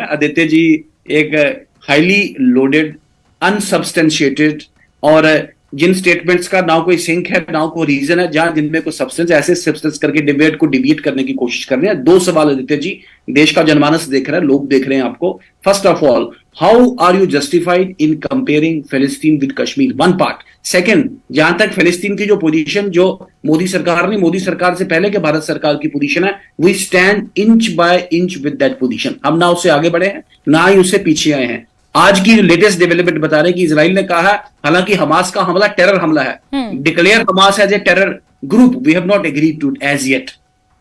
आदित्य जी एक highly loaded, unsubstantiated और जिन statements का ना कोई सिंक है ना कोई रीजन है, जहां जिनमें कोई सब्सटेंस, ऐसे सब्सटेंस करके डिबेट को डिविएट करने की कोशिश कर रहे हैं। दो सवाल आदित्य जी, देश का जनमानस देख रहा है, लोग देख रहे हैं आपको। First of all, how are you justified in comparing Palestine with Kashmir? One part. Second, जहां तक फिलिस्तीन की जो पोजीशन जो मोदी सरकार ने, मोदी सरकार से पहले के भारत सरकार की पोजीशन है, we stand inch by inch with that position. हम ना उससे आगे बढ़े हैं ना ही उससे पीछे आए हैं। आज की लेटेस्ट डेवलपमेंट बता रहे हैं कि इजराइल ने कहा है, हालांकि हमास का हमला टेरर हमला है, declare Hamas as a terror group, we have not agreed to as yet.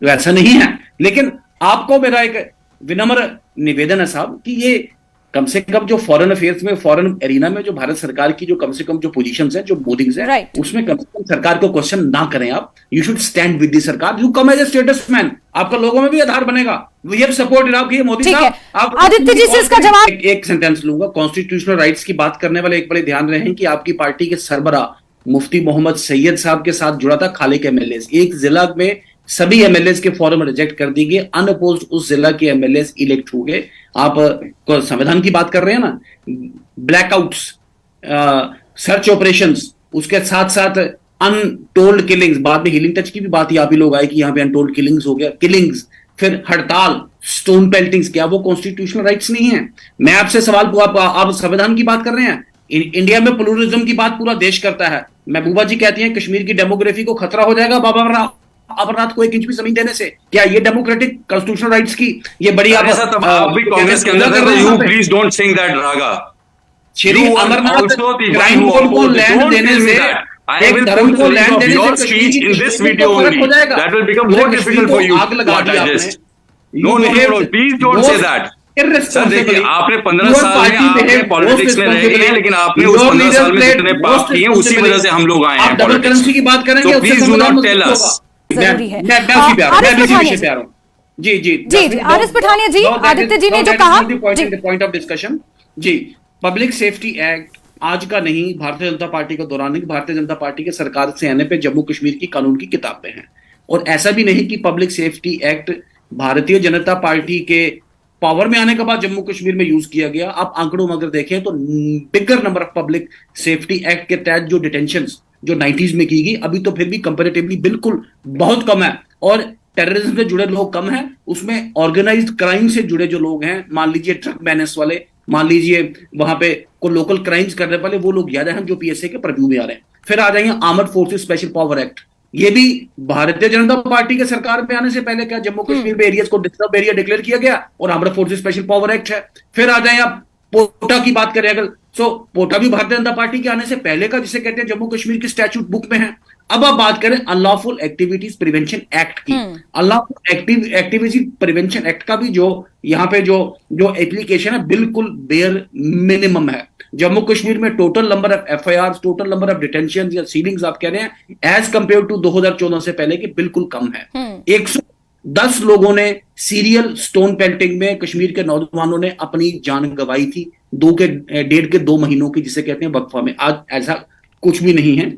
ऐसा नहीं है, लेकिन आपको मेरा एक विनम्र निवेदन है साहब कि ये कम से कम जो फॉरेन अफेयर्स में, फॉरेन एरिना में जो भारत सरकार की जो कम से कम जो पोजीशंस है, जो बोर्डिंग्स है, उसमें कम से कम सरकार को क्वेश्चन ना करें आप। You should stand with the सरकार, you come as a statesman, आपका लोगों में भी आधार बनेगा। वी हैव सपोर्टेड आपकी मोदी साहब। आप आदित्य जी से इसका जवाब एक सेंटेंस लूंगा। कॉन्स्टिट्यूशनल राइट्स की बात करने वाले एक बड़े ध्यान रहे कि आपकी पार्टी के सरबरा मुफ्ती मोहम्मद सैयद साहब के साथ जुड़ा था खालिक एमएलए। एक जिला में सभी एमएलए के फॉर्म रिजेक्ट कर दी गई, अनअपोज्ड उस जिला के एमएलए इलेक्ट हो गए। आप संविधान की बात कर रहे हैं ना, ब्लैकआउट्स, सर्च ऑपरेशंस, उसके साथ साथ अनटोल्ड किलिंग्स, बाद में हीलिंग टच की भी बात ही आप ही लोग आए कि यहां पे अनटोल्ड किलिंग्स हो गया, किलिंग्स, फिर हड़ताल, स्टोन पेल्टिंग्स, क्या वो कॉन्स्टिट्यूशनल राइट्स नहीं है? मैं आपसे सवाल, आप संविधान की बात कर रहे हैं। इंडिया में प्लूरलिज्म की बात पूरा देश करता है। महबूबा जी कहती हैं कश्मीर की डेमोग्राफी को खतरा हो जाएगा बाबा अमरनाथ को 1 इंच भी जमीन देने से। क्या ये डेमोक्रेटिक कॉन्स्टिट्यूशनल राइट्स की ये बड़ी कांग्रेस के अंदर you please don't sing that raga. Shri Amarnath क्राइम को लैंड देने से, एक धर्म को लैंड देने से speech in this video only that will become more difficult for you to digest. No please don't say that. Sir देखिए, आपने 15 साल में आपने पॉलिटिक्स में रहे हैं, लेकिन आपने उस 15 साल में जितने पाप किए उसी वजह से हम लोग आए हैं। डबल करेंसी की बात करेंगे, so please do not tell us. जरूरी है। जी, आरिफ पठानिया जी, आदित्य जी ने जो कहा, पॉइंट ऑफ डिस्कशन जी, पब्लिक सेफ्टी एक्ट आज का नहीं, भारतीय जनता पार्टी के दौरान नहीं, भारतीय जनता पार्टी के सरकार से आने पे जम्मू कश्मीर की कानून की किताबें हैं। और ऐसा भी नहीं कि public safety act Bharatiya Janata party के पावर में आने के बाद जम्मू कश्मीर में यूज किया गया। आप आंकड़ों में अगर देखें तो bigger number of public safety act के तहत जो डिटेंशंस जो 90s में की गई, अभी तो फिर भी कंपैरेटिवली बिल्कुल बहुत कम है। और टेररिज्म से जुड़े लोग कम हैं, उसमें ऑर्गेनाइज्ड क्राइम से जुड़े जो लोग हैं, मान लीजिए ट्रक बैनर्स वाले, मान लीजिए वहां पे को लोकल क्राइम्स करने वाले, वो लोग ज्यादा हैं जो पीएसए के परव्यू में आ रहे हैं। फिर आ जाएंगे armed forces special power act, ये भी भारतीय जनता पार्टी के सरकार में आने से पहले क्या जम्मू कश्मीर में एरियाज को डिस्टर्ब एरिया डिक्लेयर किया गया, और armed forces special power act है। फिर आ जाए आप पोटा की बात करें अगर, सो पोटा भी भारतीय जनता पार्टी के आने से पहले का, जिसे कहते हैं जम्मू कश्मीर की स्टैट्यूट बुक में है। अब आप बात करें अनलॉफुल एक्टिविटीज प्रिवेंशन एक्ट की, अनलॉफुल एक्टिविटी प्रिवेंशन एक्ट का भी जो यहाँ पे जो एप्लीकेशन है बिल्कुल बेयर मिनिमम है। जम्मू कश्मीर में total number of FIR, total number of detention या सीलिंग्स आप कह रहे हैं एज कंपेयर टू 2014 से पहले की बिल्कुल कम है। 110 लोगों ने सीरियल स्टोन पेल्टिंग में, कश्मीर के नौजवानों ने अपनी जान गंवाई थी 1.5 महीनों की, जिसे कहते हैं वक्फा में। आज ऐसा कुछ भी नहीं है।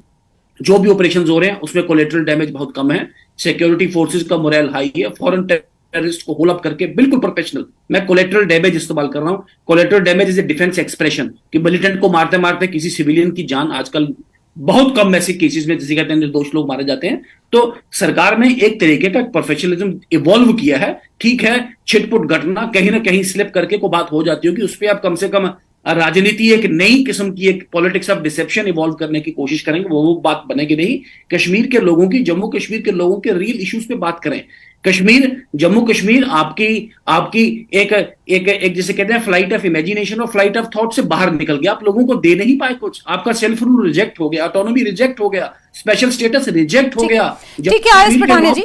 जो भी ऑपरेशन हो रहे हैं उसमें कोलेटरल डैमेज बहुत कम है, सिक्योरिटी फोर्सेस का मोरल हाई है, फॉरेन टेररिस्ट को होल अप करके बिल्कुल प्रोफेशनल। मैं कोलेटरल डैमेज इस्तेमाल कर रहा हूं। Collateral damage is a defence expression कि मिलिटेंट को मारते मारते किसी सिविलियन की जान, आजकल बहुत कम ऐसे केसेस में जिसे कहते हैं निर्दोष लोग मारे जाते हैं। तो सरकार ने एक तरीके का प्रोफेशनलिज्म इवॉल्व किया है। ठीक है, छिटपुट घटना कहीं ना कहीं स्लिप करके को बात हो जाती होगी, उस पर आप कम से कम राजनीति एक नई किस्म की एक पॉलिटिक्स ऑफ डिसेप्शन इवॉल्व करने की कोशिश करेंगे, वो बात बनेगी नहीं। कश्मीर के लोगों की, जम्मू कश्मीर के लोगों के रियल इश्यूज पे बात करें। कश्मीर, जम्मू कश्मीर आपकी एक जिसे कहते हैं फ्लाइट ऑफ इमेजिनेशन और फ्लाइट ऑफ थॉट से बाहर निकल गया। आप लोगों को दे नहीं पाए कुछ, आपका सेल्फ रूल रिजेक्ट हो गया, ऑटोनॉमी रिजेक्ट हो गया, स्पेशल स्टेटस रिजेक्ट हो गया। ठीक है आरिफ पठानिया जी।